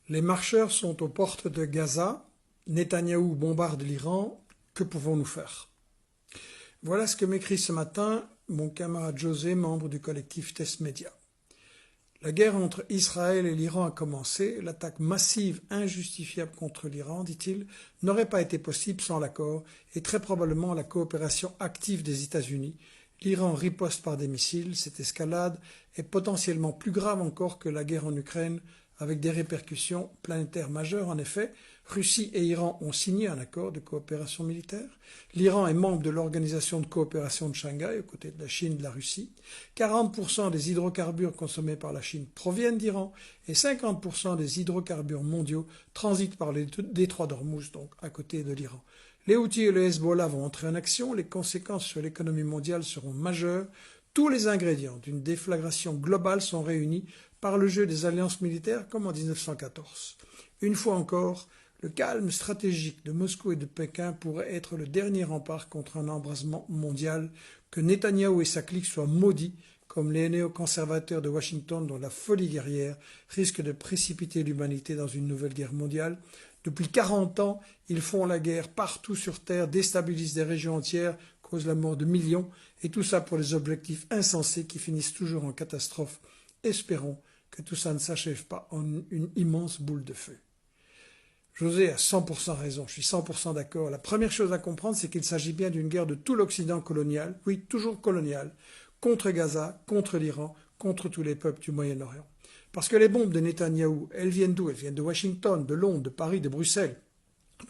Les marcheurs sont aux portes de Gaza. Netanyahou bombarde l'Iran. Que pouvons-nous faire? Voilà ce que m'écrit ce matin mon camarade José, membre du collectif Test Média. La guerre entre Israël et l'Iran a commencé. L'attaque massive, injustifiable contre l'Iran, dit-il, n'aurait pas été possible sans l'accord et très probablement la coopération active des États-Unis. L'Iran riposte par des missiles. Cette escalade est potentiellement plus grave encore que la guerre en Ukraine, avec des répercussions planétaires majeures. En effet, Russie et Iran ont signé un accord de coopération militaire. L'Iran est membre de l'Organisation de coopération de Shanghai, aux côtés de la Chine et de la Russie. 40% des hydrocarbures consommés par la Chine proviennent d'Iran et 50% des hydrocarbures mondiaux transitent par le détroit d'Ormuz, donc à côté de l'Iran. Les Houthis et le Hezbollah vont entrer en action. Les conséquences sur l'économie mondiale seront majeures. Tous les ingrédients d'une déflagration globale sont réunis par le jeu des alliances militaires comme en 1914. Une fois encore, le calme stratégique de Moscou et de Pékin pourrait être le dernier rempart contre un embrasement mondial. Que Netanyahou et sa clique soient maudits, comme les néoconservateurs de Washington dont la folie guerrière risque de précipiter l'humanité dans une nouvelle guerre mondiale. Depuis 40 ans, ils font la guerre partout sur Terre, déstabilisent des régions entières, causent la mort de millions, et tout ça pour des objectifs insensés qui finissent toujours en catastrophe. Espérons que tout ça ne s'achève pas en une immense boule de feu. José a 100% raison, je suis 100% d'accord. La première chose à comprendre, c'est qu'il s'agit bien d'une guerre de tout l'Occident colonial, oui, toujours colonial, contre Gaza, contre l'Iran, contre tous les peuples du Moyen-Orient. Parce que les bombes de Netanyahou, elles viennent d'où? Elles viennent de Washington, de Londres, de Paris, de Bruxelles.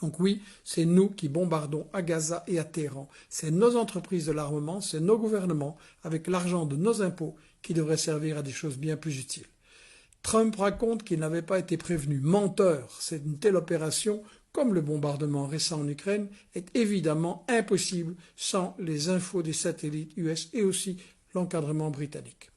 Donc oui, c'est nous qui bombardons à Gaza et à Téhéran. C'est nos entreprises de l'armement, c'est nos gouvernements, avec l'argent de nos impôts, qui devraient servir à des choses bien plus utiles. Trump raconte qu'il n'avait pas été prévenu. Menteur, c'est une telle opération, comme le bombardement récent en Ukraine, est évidemment impossible sans les infos des satellites US et aussi l'encadrement britannique.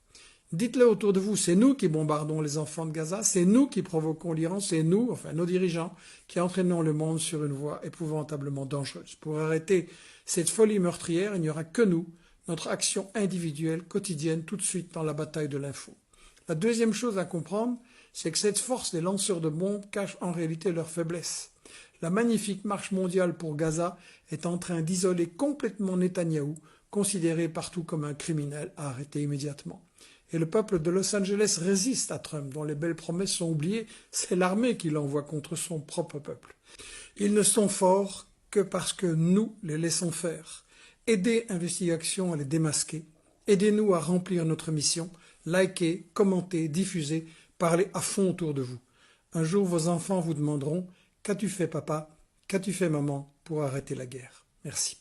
Dites-le autour de vous, c'est nous qui bombardons les enfants de Gaza, c'est nous qui provoquons l'Iran, c'est nous, enfin nos dirigeants, qui entraînons le monde sur une voie épouvantablement dangereuse. Pour arrêter cette folie meurtrière, il n'y aura que nous, notre action individuelle, quotidienne, tout de suite dans la bataille de l'info. La deuxième chose à comprendre, c'est que cette force des lanceurs de bombes cache en réalité leur faiblesse. La magnifique marche mondiale pour Gaza est en train d'isoler complètement Netanyahou, considéré partout comme un criminel à arrêter immédiatement. Et le peuple de Los Angeles résiste à Trump, dont les belles promesses sont oubliées. C'est l'armée qui l'envoie contre son propre peuple. Ils ne sont forts que parce que nous les laissons faire. Aidez Investigation à les démasquer. Aidez-nous à remplir notre mission. Likez, commentez, diffusez, parlez à fond autour de vous. Un jour, vos enfants vous demanderont « Qu'as-tu fait, papa? Qu'as-tu fait, maman, pour arrêter la guerre ?» Merci.